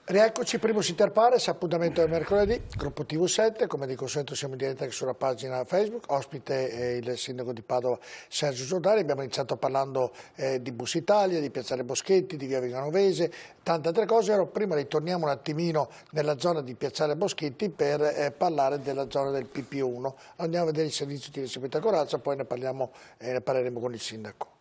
Rieccoci, Primus Inter Pares, appuntamento del mercoledì, gruppo TV7, come di consueto siamo in diretta anche sulla pagina Facebook, ospite il sindaco di Padova Sergio Giordani. Abbiamo iniziato parlando di Bus Italia, di Piazzale Boschetti, di Via Viganovese, tante altre cose. Ora prima ritorniamo un attimino nella zona di Piazzale Boschetti per parlare della zona del PP1. Andiamo a vedere il servizio di Elisabetta Corazza, poi ne parleremo con il sindaco.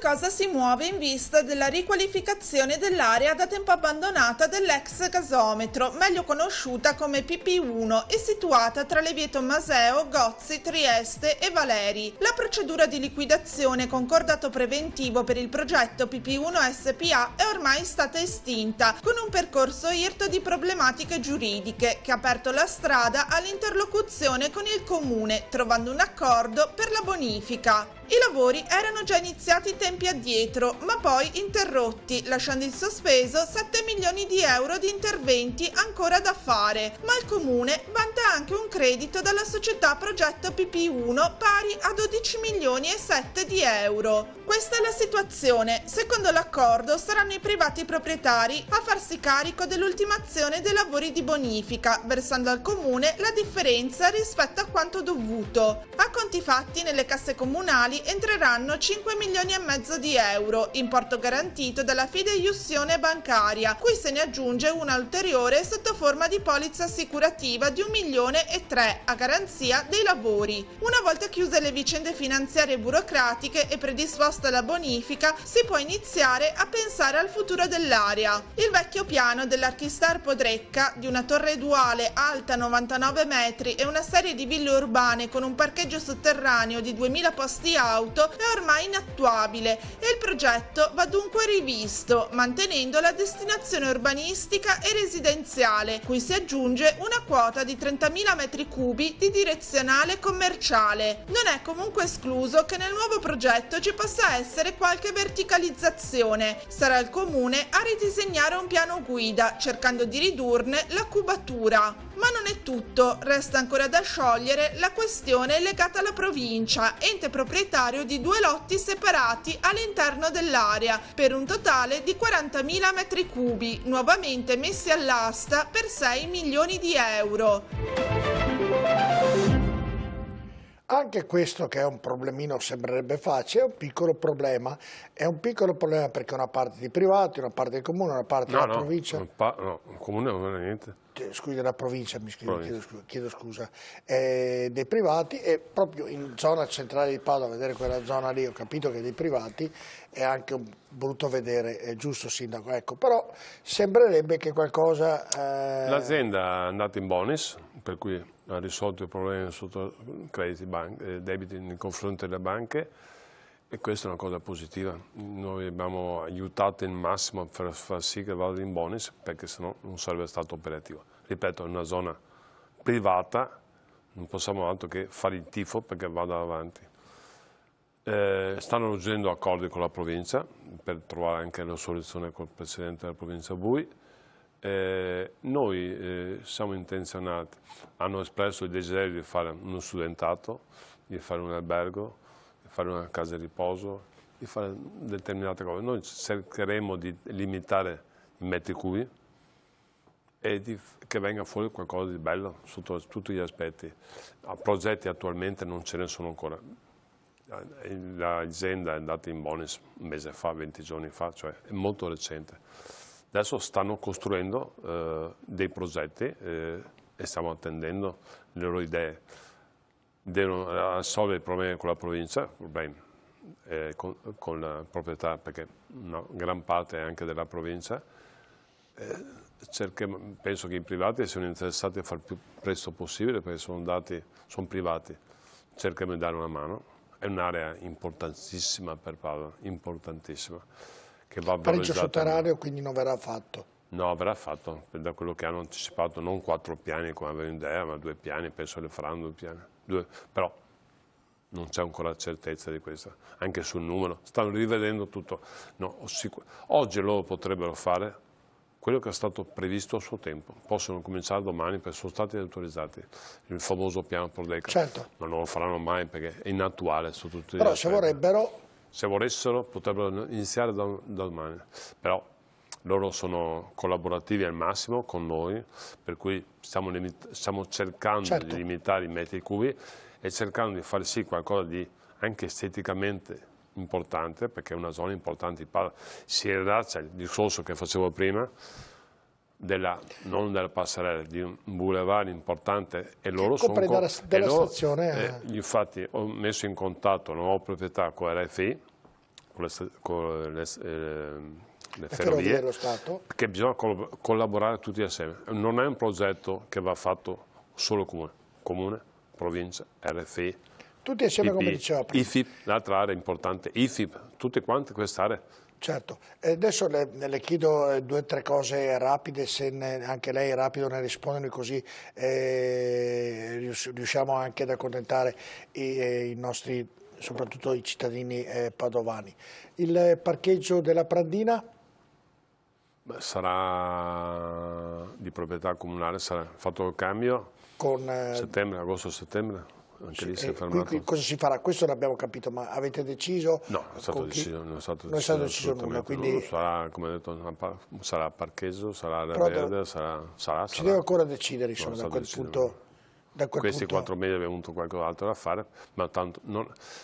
Qualcosa si muove in vista della riqualificazione dell'area da tempo abbandonata dell'ex gasometro, meglio conosciuta come PP1 e situata tra le vie Tommaseo, Gozzi, Trieste e Valeri. La procedura di liquidazione concordato preventivo per il progetto PP1 SPA è ormai stata estinta, con un percorso irto di problematiche giuridiche che ha aperto la strada all'interlocuzione con il comune, trovando un accordo per la bonifica. I lavori erano già iniziati tempi addietro, ma poi interrotti, lasciando in sospeso 7 milioni di euro di interventi ancora da fare. Ma il comune vanta anche un credito dalla società Progetto PP1 pari a 12 milioni e 7 di euro. Questa è la situazione. Secondo l'accordo saranno i privati proprietari a farsi carico dell'ultimazione dei lavori di bonifica, versando al comune la differenza rispetto a quanto dovuto. A conti fatti, nelle casse comunali entreranno 5 milioni e mezzo di euro, importo garantito dalla fideiussione bancaria, cui se ne aggiunge una ulteriore sotto forma di polizza assicurativa di 1 milione e 3 a garanzia dei lavori. Una volta chiuse le vicende finanziarie e burocratiche e predisposta la bonifica, si può iniziare a pensare al futuro dell'area. Il vecchio piano dell'Archistar Podrecca, di una torre duale alta 99 metri e una serie di ville urbane con un parcheggio sotterraneo di 2000 posti auto, è ormai inattuabile e il progetto va dunque rivisto, mantenendo la destinazione urbanistica e residenziale, cui si aggiunge una quota di 30.000 metri cubi di direzionale commerciale. Non è comunque escluso che nel nuovo progetto ci possa essere qualche verticalizzazione. Sarà il comune a ridisegnare un piano guida, cercando di ridurne la cubatura. Ma non è tutto, resta ancora da sciogliere la questione legata alla provincia, ente proprietario di 2 lotti separati all'interno dell'area, per un totale di 40.000 metri cubi, nuovamente messi all'asta per 6 milioni di euro. Anche questo, che è un problemino, sembrerebbe facile, è un piccolo problema perché una parte di privati, una parte del comune, una parte della provincia. No, il comune non è niente. Scusi, della provincia, chiedo scusa, dei privati, e proprio in zona centrale di Padova, a vedere quella zona lì, ho capito che dei privati è anche brutto vedere, è giusto sindaco, ecco, però sembrerebbe che qualcosa... L'azienda è andata in bonus, per cui ha risolto i problemi sotto crediti, debiti nei confronti delle banche, e questa è una cosa positiva. Noi abbiamo aiutato il massimo per far sì che vada in bonus, perché sennò non sarebbe stato operativo. Ripeto, è una zona privata, non possiamo altro che fare il tifo perché vada avanti. Stanno raggiungendo accordi con la provincia per trovare anche la soluzione col presidente della provincia Bui. Noi siamo intenzionati, hanno espresso il desiderio di fare uno studentato, di fare un albergo, di fare una casa di riposo, di fare determinate cose. Noi cercheremo di limitare i metri cubi e che venga fuori qualcosa di bello sotto tutti gli aspetti. Progetti attualmente non ce ne sono ancora. L'azienda è andata in bonus un mese fa, 20 giorni fa, cioè è molto recente. Adesso stanno costruendo dei progetti e stiamo attendendo le loro idee. Devono risolvere i problemi con la provincia, problemi con la proprietà, perché una gran parte è anche della provincia. Penso che i privati siano interessati a fare il più presto possibile, perché sono privati. Cercheremo di dare una mano. È un'area importantissima per Padova, importantissima. Pareggio sotterraneo quindi non verrà fatto? No, verrà fatto, da quello che hanno anticipato, non 4 piani come avevo idea, ma 2 piani, penso le faranno 2 piani. Però non c'è ancora certezza di questo, anche sul numero, stanno rivedendo tutto. No, oggi loro potrebbero fare quello che è stato previsto a suo tempo, possono cominciare domani perché sono stati autorizzati, il famoso piano Podrecca, certo. Ma non lo faranno mai perché è inattuale su tutti gli Però aspetti. se vorrebbero se volessero potrebbero iniziare da domani, però loro sono collaborativi al massimo con noi, per cui stiamo cercando di limitare i metri cubi e cercando di fare sì qualcosa di anche esteticamente importante, perché è una zona importante di Padova. Si rilaccia il discorso che facevo prima, non della passerella, di un boulevard importante, e loro sono della stazione. Infatti ho messo in contatto la nuova proprietà con RFI, con le ferrovie dello Stato, perché bisogna collaborare tutti assieme. Non è un progetto che va fatto solo comune, provincia, RFI, tutti assieme, come diceva prima. IFIP, l'altra area importante, IFIP, tutte quante queste aree. Certo, adesso le chiedo 2 o 3 cose rapide, se anche lei è rapido nel rispondermi, così riusciamo anche ad accontentare i nostri, soprattutto i cittadini padovani. Il parcheggio della Prandina? Sarà di proprietà comunale, sarà fatto il cambio settembre, agosto-settembre. Anche lì si è fermato. Qui cosa si farà? Questo l'abbiamo capito, ma avete deciso? No, non è stato deciso, non è stato deciso nulla, quindi non sarà, come ho detto, sarà parcheggio, sarà area verde, sarà. Si deve ancora decidere, insomma, da quel punto. Questi 4 mesi abbiamo avuto qualcos'altro da fare, ma tanto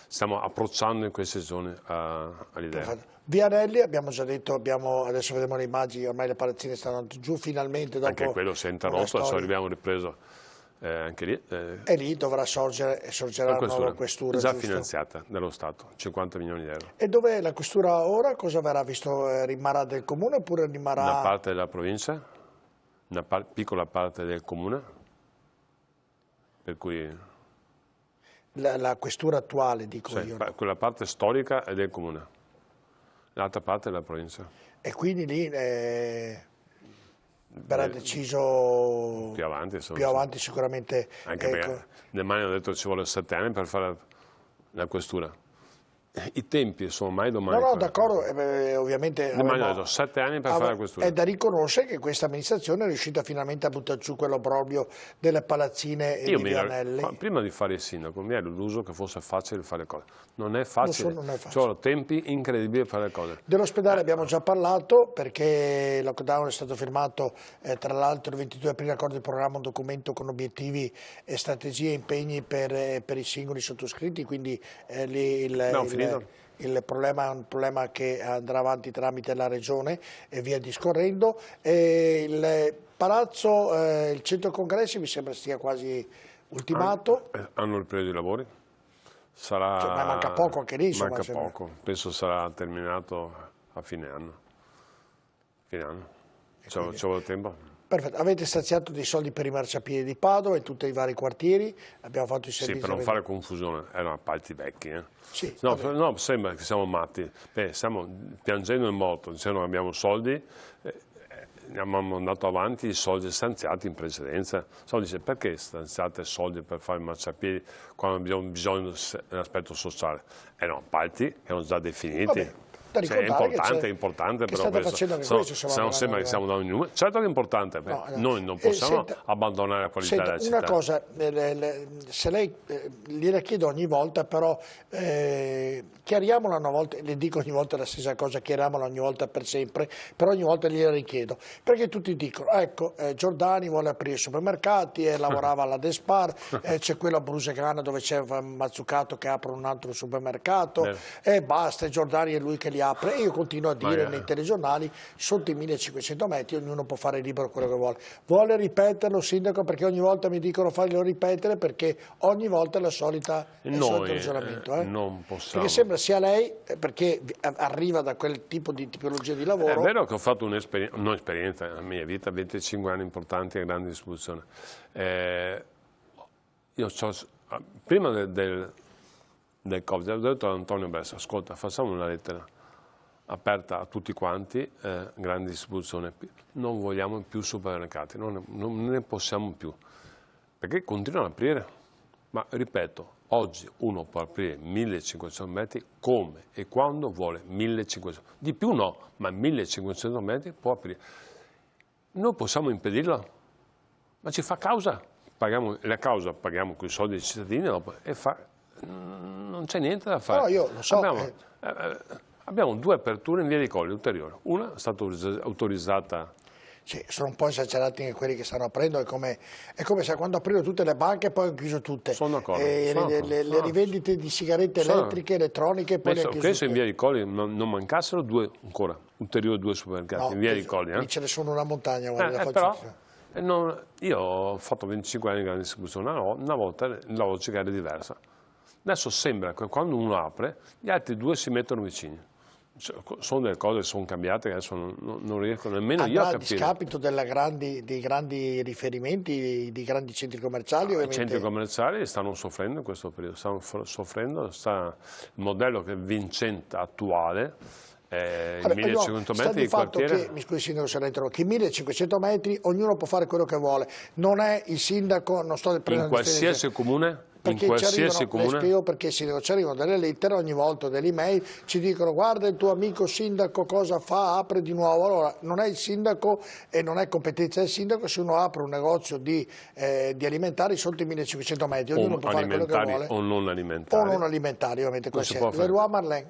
stiamo approcciando in queste zone all'idea. Vianelli, abbiamo già detto, adesso vedremo le immagini, ormai le palazzine stanno andando giù finalmente. Dopo anche quello si è interrotto, adesso abbiamo ripreso. Anche lì, e lì sorgerà una nuova questura, già giusto? finanziata dallo Stato, 50 milioni di euro. E dov'è la questura ora? Cosa verrà visto? Rimarrà del comune oppure rimarrà? Una parte della provincia, una piccola parte del comune, per cui la questura attuale, dico cioè, io. Quella parte storica è del comune, l'altra parte è della provincia. E quindi lì verrà deciso più avanti sicuramente. Anche perché domani hanno detto che ci vuole 7 anni per fare la questura. I tempi sono mai domani. No, d'accordo, ovviamente. Domani hanno detto 7 anni per fare la questura. È da riconoscere che questa amministrazione è riuscita finalmente a buttare giù quell'obbrobrio delle palazzine e di Vianelli. Prima di fare il sindaco mi ero illuso che fosse facile fare le cose. Non è facile, non è facile. Ci sono tempi incredibili per fare le cose. Dell'ospedale abbiamo già parlato, perché il lockdown è stato firmato tra l'altro il 22 aprile, accordo di programma, un documento con obiettivi e strategie e impegni per i singoli sottoscritti, quindi lì il problema è un problema che andrà avanti tramite la regione e via discorrendo. Il palazzo, il centro congressi mi sembra stia quasi ultimato. Hanno ripreso i lavori. Sarà, ma manca poco anche lì, insomma. Manca poco, penso sarà terminato a fine anno. Ci vuole tempo. Perfetto, avete stanziato dei soldi per i marciapiedi di Padova in tutti i vari quartieri, abbiamo fatto i servizi. Sì, per non fare confusione, erano appalti vecchi. Sì, no, sembra che siamo matti. Stiamo piangendo in morto, dicendo che abbiamo soldi, abbiamo andato avanti i soldi stanziati in precedenza. Dice, perché stanziate soldi per fare i marciapiedi quando abbiamo bisogno dell'aspetto sociale? Erano appalti che erano già definiti. Vabbè. È importante, però se non sembra che siamo dando i numeri. Certo che è importante, noi non possiamo abbandonare la qualità della città. Una cosa, se lei gliela chiedo ogni volta, però chiariamola una volta, le dico ogni volta la stessa cosa, chiariamola ogni volta per sempre, però ogni volta gliela richiedo, perché tutti dicono, ecco, Giordani vuole aprire supermercati, lavorava alla Despar, c'è quello a Brusegana dove c'è Mazzucato che apre un altro supermercato, e basta, Giordani è lui che li apre. E io continuo a dire nei telegiornali, sotto i 1500 metri ognuno può fare libero quello che vuole. Vuole ripeterlo, sindaco, perché ogni volta mi dicono faglielo ripetere, perché ogni volta è il solito ragionamento. Non possiamo. Perché sembra sia lei, perché arriva da quel tipo di tipologia di lavoro. È vero che ho fatto un'esperienza nella mia vita, 25 anni importanti a grande distribuzione. Prima del Covid ho detto ad Antonio Bessa, ascolta, facciamo una lettera aperta a tutti quanti, grande distribuzione, non vogliamo più supermercati, non ne possiamo più, perché continuano ad aprire, ma ripeto, oggi uno può aprire 1500 metri come e quando vuole, 1500, di più no, ma 1500 metri può aprire. Noi possiamo impedirlo, ma ci fa causa, paghiamo la causa, paghiamo quei soldi dei cittadini dopo, e non c'è niente da fare. No, io lo so. Abbiamo 2 aperture in via dei Colli ulteriori. Una è stata autorizzata. Sì, sono un po' esagerati anche quelli che stanno aprendo, è come se quando aprirono tutte le banche poi hanno chiuso tutte. Sono d'accordo. Le rivendite di sigarette elettriche, elettroniche, poi le hanno chiuse Penso in via dei Colli non mancassero ulteriori 2 supermercati in via dei Colli. Lì ce ne sono una montagna, guarda, io ho fatto 25 anni di grande distribuzione, una volta la logica era diversa. Adesso sembra che quando uno apre, gli altri 2 si mettono vicini. Sono delle cose che sono cambiate che adesso non riesco nemmeno io a capire. A discapito dei grandi riferimenti, di grandi centri commerciali, ovviamente. I centri commerciali stanno soffrendo in questo periodo, il modello che è vincente attuale, i 1500 metri di quartiere. Mi scusi Sindaco se la interrompo, che 1500 metri ognuno può fare quello che vuole, non è il Sindaco, non sto prendendo in qualsiasi comune? Perché le spiego perché ci arrivano delle lettere ogni volta, delle email, ci dicono guarda il tuo amico sindaco cosa fa, apre di nuovo. Allora non è il sindaco e non è competenza del sindaco se uno apre un negozio di alimentari sotto i 1500 metri, ognuno può fare quello che vuole. O non alimentari. O non alimentari, ovviamente. Leroy Merlin.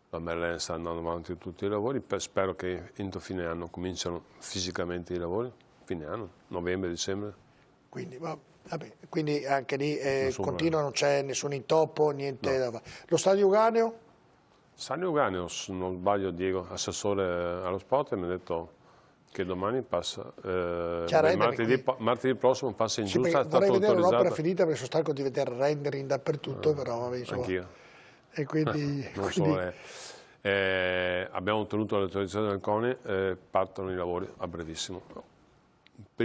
La Merlin sta andando avanti tutti i lavori, spero che entro fine anno cominciano fisicamente i lavori, fine anno, novembre, dicembre. Quindi anche lì continua, non c'è nessun intoppo, niente da fare. Lo stadio Uganeo? Stadio Uganeo, se non sbaglio, Diego, assessore allo sport, mi ha detto che domani passa, martedì prossimo passa in giunta. Vorrei vedere l'opera finita perché sono stanco di vedere rendering dappertutto, però vabbè, insomma. Anch'io. E quindi, abbiamo ottenuto l'autorizzazione del CONI, partono i lavori a brevissimo.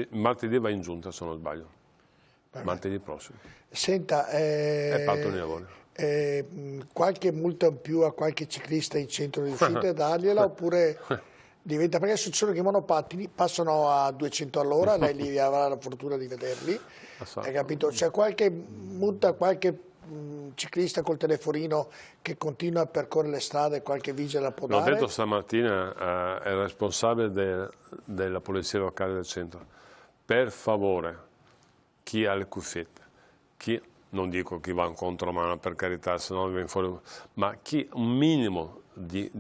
Martedì va in giunta, se non sbaglio. Martedì prossimo. Senta, partono i lavori. Qualche multa in più a qualche ciclista in centro riuscite a dargliela oppure diventa, perché succede che i monopattini passano a 200 all'ora, lei lì avrà la fortuna di vederli, hai capito? C'è qualche multa, qualche ciclista col telefonino che continua a percorrere le strade, qualche vigile la può dare? L'ho detto stamattina al responsabile della polizia locale del centro, per favore, chi ha le cuffiette, non dico chi va in contromano per carità, se no viene fuori, ma chi un minimo di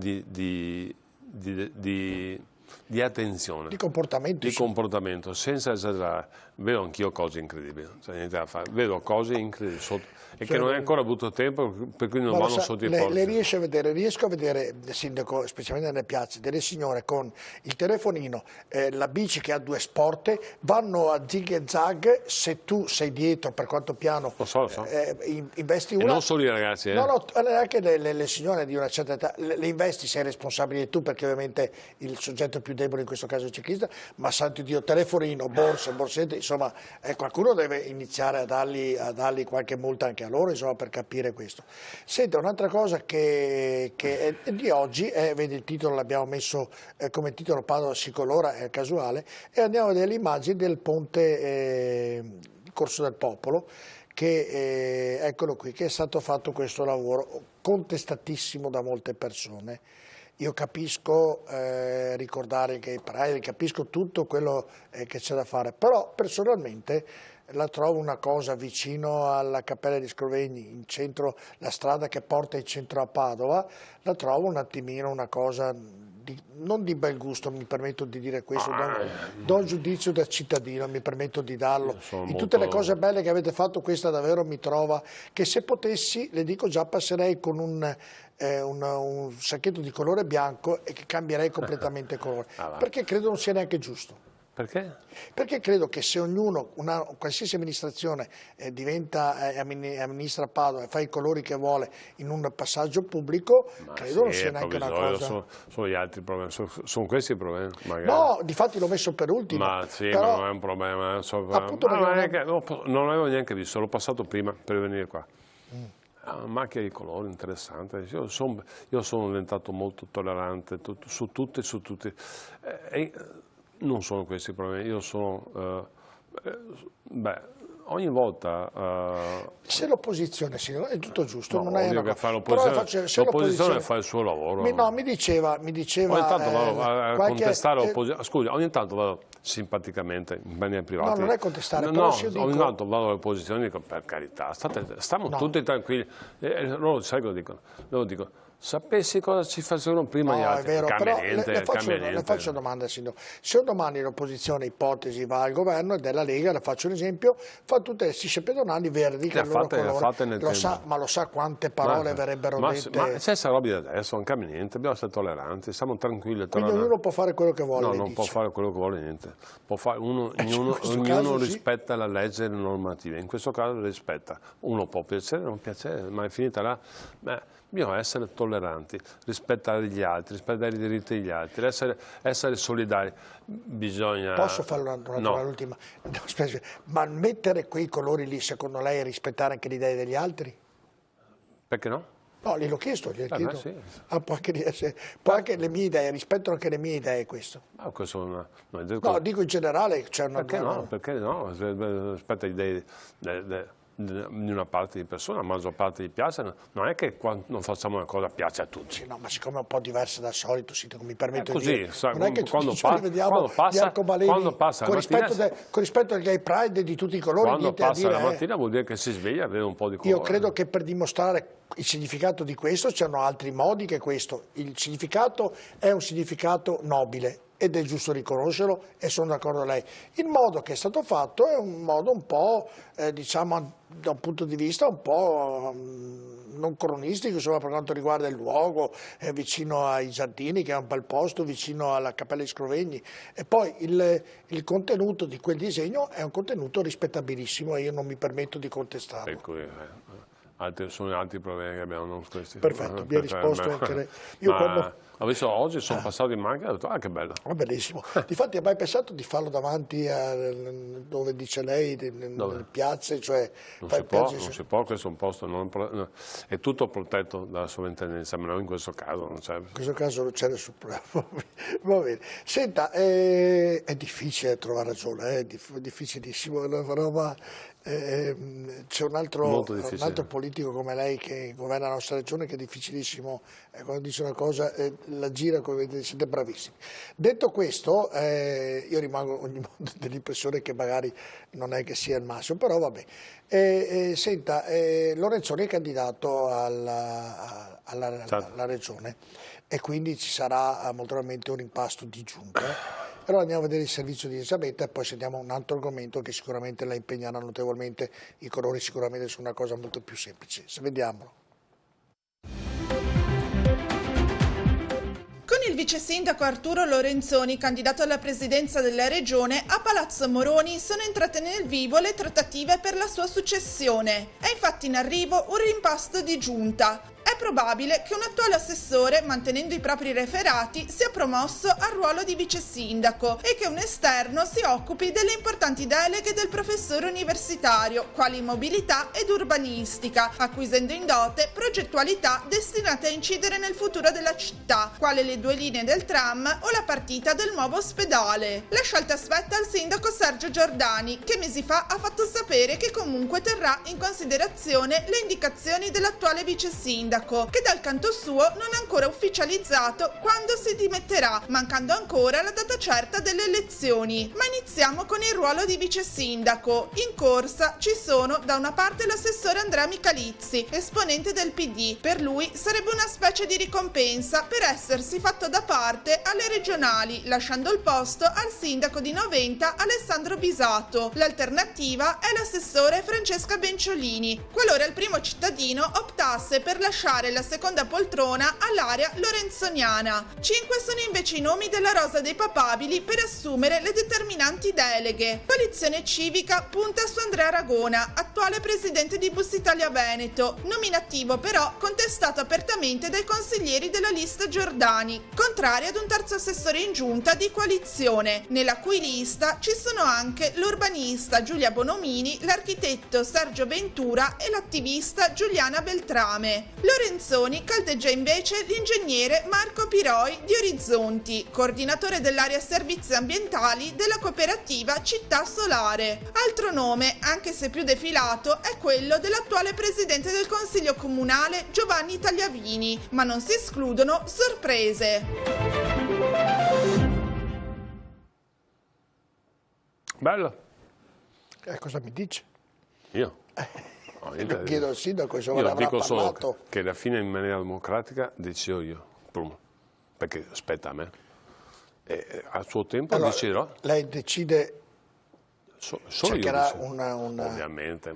attenzione, di comportamento, senza esagerare. Vedo anch'io cose incredibili, cioè, niente da fare. Vedo cose incredibili e che non è ancora avuto tempo, per cui non vanno sotto i porti. Riesco a vedere, Sindaco, specialmente nelle piazze, delle signore con il telefonino, la bici che ha 2 sporte, vanno a zig e zag, se tu sei dietro per quanto piano, lo so. investi una. E non solo i ragazzi, No, anche le signore di una certa età, le investi, sei responsabile tu, perché ovviamente il soggetto più debole in questo caso è il ciclista, ma santo Dio, telefonino, borsette, insomma, qualcuno deve iniziare a dargli qualche multa anche a loro, insomma, per capire questo. Senta, un'altra cosa che è di oggi, vedi il titolo, l'abbiamo messo come titolo Padova si colora, è casuale, e andiamo a vedere le immagini del ponte Corso del Popolo, che eccolo qui, che è stato fatto questo lavoro contestatissimo da molte persone. Io capisco ricordare che capisco tutto quello che c'è da fare, però personalmente la trovo una cosa vicino alla Cappella di Scrovegni, in centro, la strada che porta in centro a Padova, la trovo un attimino una cosa non di bel gusto, mi permetto di dire questo, do giudizio da cittadino, mi permetto di darlo. In tutte le cose belle che avete fatto, questa davvero mi trova che se potessi, le dico già, passerei con un sacchetto di colore bianco e che cambierei completamente colore, perché credo non sia neanche giusto. Perché? Perché credo che se ognuno, qualsiasi amministrazione amministra Padova e fa i colori che vuole in un passaggio pubblico, credo non sia neanche una cosa. Sono gli altri problemi, sono questi i problemi. Magari. No, difatti l'ho messo per ultimo. Ma sì, però, ma non è un problema. Non l'avevo neanche visto, l'ho passato prima per venire qua. Una macchia di colore interessante. Io sono diventato molto tollerante su tutti. Non sono questi i problemi, io sono, ogni volta... Se l'opposizione, signor, è tutto giusto, no, non è una che fa cosa. l'opposizione fa il suo lavoro. Mi diceva ogni tanto vado a contestare l'opposizione, scusi, ogni tanto vado simpaticamente in maniera privata. No, non è contestare, però no, se io dico... ogni tanto vado all'opposizione e dico, per carità, stiamo tutti tranquilli. Loro sai cosa dicono? Loro dicono, sapessi cosa ci facevano prima gli altri. È vero, però le faccio una domanda, signor. Se domani l'opposizione, ipotesi, va al governo e della Lega, le faccio un esempio, fa tutte le strisce pedonali verdi che loro colore, ma lo sa quante parole verrebbero dette? Ma senza roba di adesso, non cambia niente, dobbiamo essere tolleranti, siamo tranquilli. Quindi ognuno può fare quello che vuole, no, non può fare quello che vuole, niente. Può fare, ognuno rispetta la legge e le normative, in questo caso le rispetta. Uno può piacere o non piacere, ma è finita là. Bisogna essere tolleranti, rispettare gli altri, rispettare i diritti degli altri, essere solidari. Bisogna... Posso fare l'ultima? No, ma mettere quei colori lì, secondo lei, è rispettare anche le idee degli altri? Perché no? No, glielo chiesto. Sì. Può anche le mie idee, rispetto anche le mie idee questo. No, dico in generale. Perché no? Rispetto alle idee di una parte di persone, la maggior parte gli piace, non è che quando non facciamo una cosa piace a tutti. Sì, no, ma siccome è un po' diversa dal solito, mi permetto così, di dire, non è che quando passa con rispetto al Gay Pride di tutti i colori, quando passa la mattina vuol dire che si sveglia e vede un po' di colore. Io credo che per dimostrare il significato di questo c'erano altri modi che questo. Il significato è un significato nobile ed è giusto riconoscerlo e sono d'accordo con lei. Il modo che è stato fatto è un modo un po', diciamo, da un punto di vista un po' non cronistico, insomma, per quanto riguarda il luogo, vicino ai giardini, che è un bel posto, vicino alla Cappella di Scrovegni. E poi il contenuto di quel disegno è un contenuto rispettabilissimo e io non mi permetto di contestarlo. Sono altri problemi che abbiamo, non questi. Perfetto, mi ha risposto anche lei. Ho visto oggi, sono passato in macchina e ho detto, che bello. Bellissimo. Difatti, hai mai pensato di farlo davanti a dove dice lei, nelle piazze? Cioè, non si può, questo è un posto, è tutto protetto dalla sovrintendenza, ma non in questo caso non c'è. In questo caso non c'è nessun problema. Va bene. Senta, è difficile trovare ragione, è difficilissimo, c'è un altro politico come lei che governa la nostra regione che è difficilissimo, quando dice una cosa la gira, come vedete, siete bravissimi. Detto questo, io rimango ogni volta dell'impressione che magari non è che sia il massimo, però vabbè. Senta, Lorenzoni è candidato alla regione e quindi ci sarà molto probabilmente un impasto di giunta. Però andiamo a vedere il servizio di Elisabetta e poi sentiamo un altro argomento che sicuramente la impegnerà notevolmente. I colori sicuramente sono una cosa molto più semplice. Se vediamolo. Con il vice sindaco Arturo Lorenzoni, candidato alla presidenza della regione, a Palazzo Moroni sono entrate nel vivo le trattative per la sua successione. È infatti in arrivo un rimpasto di giunta. È probabile che un attuale assessore, mantenendo i propri referati, sia promosso al ruolo di vice sindaco e che un esterno si occupi delle importanti deleghe del professore universitario, quali mobilità ed urbanistica, acquisendo in dote progettualità destinate a incidere nel futuro della città, quale le 2 linee del tram o la partita del nuovo ospedale. La scelta spetta al sindaco Sergio Giordani, che mesi fa ha fatto sapere che comunque terrà in considerazione le indicazioni dell'attuale vice sindaco, che dal canto suo non ha ancora ufficializzato quando si dimetterà, mancando ancora la data certa delle elezioni. Ma iniziamo con il ruolo di vice sindaco. In corsa ci sono da una parte l'assessore Andrea Michalizzi, esponente del PD. Per lui sarebbe una specie di ricompensa per essersi fatto da parte alle regionali, lasciando il posto al sindaco di Noventa Alessandro Bisato. L'alternativa è l'assessore Francesca Benciolini, qualora il primo cittadino optasse per lasciare la seconda poltrona all'area lorenzoniana. 5 sono invece i nomi della rosa dei papabili per assumere le determinanti deleghe. Coalizione Civica punta su Andrea Aragona, attuale presidente di Bus Italia Veneto, nominativo però contestato apertamente dai consiglieri della lista Giordani, contrari ad un terzo assessore in giunta di coalizione, nella cui lista ci sono anche l'urbanista Giulia Bonomini, l'architetto Sergio Ventura e l'attivista Giuliana Beltrame. Lorenzoni caldeggia invece l'ingegnere Marco Piroi di Orizzonti, coordinatore dell'area servizi ambientali della cooperativa Città Solare. Altro nome, anche se più defilato, è quello dell'attuale presidente del Consiglio Comunale Giovanni Tagliavini, ma non si escludono sorprese. Bello. Cosa mi dice? Io? No, Lo chiedo al sindaco, insomma, io ne avrà dico solo parlato. che alla fine in maniera democratica decido io, perché spetta a me. E al suo tempo Allora, deciderò. lei decide, Solo cercherà io decido. una... Ovviamente,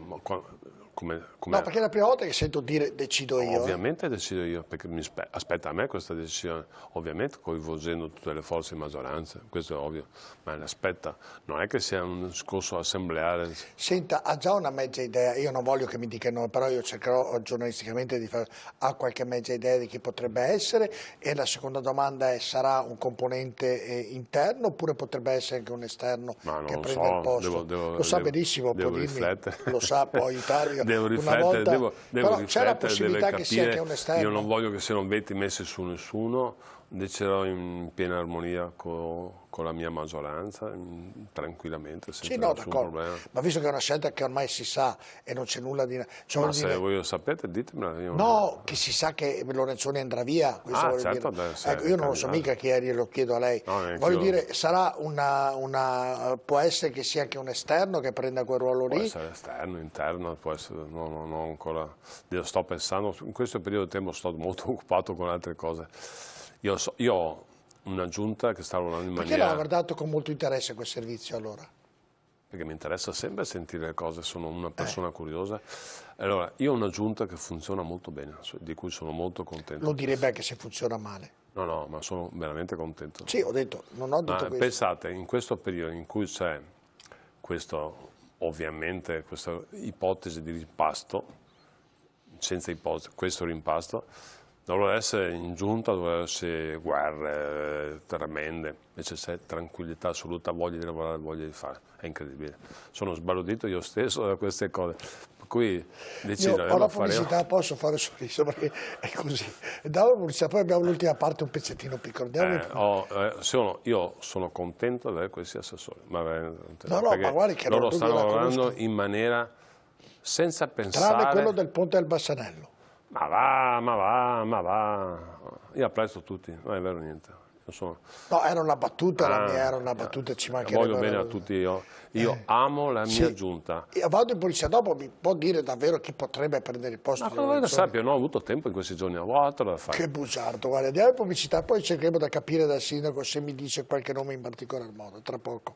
come No, perché è la prima volta che sento dire decido io. ovviamente decido io, perché aspetta a me questa decisione, ovviamente coinvolgendo tutte le forze di maggioranza, questo è ovvio, ma aspetta, non è che sia un discorso assembleare. Senta, ha già una mezza idea, io non voglio che mi dica no, però io cercherò giornalisticamente di fare, ha qualche mezza idea di chi potrebbe essere? E la seconda domanda è, sarà un componente interno oppure potrebbe essere anche un esterno che prende il posto? Lo sa benissimo, può dirmi, riflettere. Lo sa, può aiutarmi. Devo una riflettere, volta, devo però riflettere, c'è la possibilità che sia anche un esterno. Io non voglio che siano veti messi su nessuno, deciderò in piena armonia con la mia maggioranza, tranquillamente, senza nessun problema. Ma visto che è una scelta che ormai si sa e non c'è nulla di... Cioè, ma se voi lo sapete, ditemela. No, che si sa che Lorenzoni andrà via. Certo, ecco, io non lo so mica chi è, glielo chiedo a lei. No, voglio dire, sarà può essere che sia anche un esterno che prenda quel ruolo lì? Può essere esterno, interno, può essere, non ancora, io sto pensando, in questo periodo di tempo sto molto occupato con altre cose. Io ho una giunta che sta lavorando in maniera... Perché l'ha guardato con molto interesse quel servizio allora? Perché mi interessa sempre sentire le cose, sono una persona curiosa. Allora, io ho una giunta che funziona molto bene, di cui sono molto contento. Lo direbbe anche se funziona male. No, ma sono veramente contento. Sì, ho detto, non ho detto questo. Pensate, in questo periodo in cui c'è ovviamente questa ipotesi di rimpasto, senza ipotesi, questo rimpasto, dovrebbe essere in giunta, dovrebbero essere guerre tremende, invece c'è tranquillità assoluta, voglia di lavorare, voglia di fare, è incredibile. Sono sbalordito io stesso da queste cose, per cui decido. Io ho la pubblicità, posso fare il sorriso perché è così. Andiamo alla pubblicità, poi abbiamo l'ultima parte, un pezzettino piccolo. Io sono contento di avere questi assessori, ma guardi che loro stanno lavorando in maniera senza pensare... Tranne quello del ponte del Bassanello. Ma va, io apprezzo tutti, non è vero niente. No, era una battuta la mia, era una battuta, ci mancherebbe. Voglio bene a tutti io amo la mia giunta. Vado in polizia dopo, mi può dire davvero chi potrebbe prendere il posto? Ma come sappia, non ho avuto tempo in questi giorni, ho altro da fare. Che bugiardo, guarda, andiamo in pubblicità, poi cercheremo da capire dal sindaco se mi dice qualche nome in particolar modo, tra poco.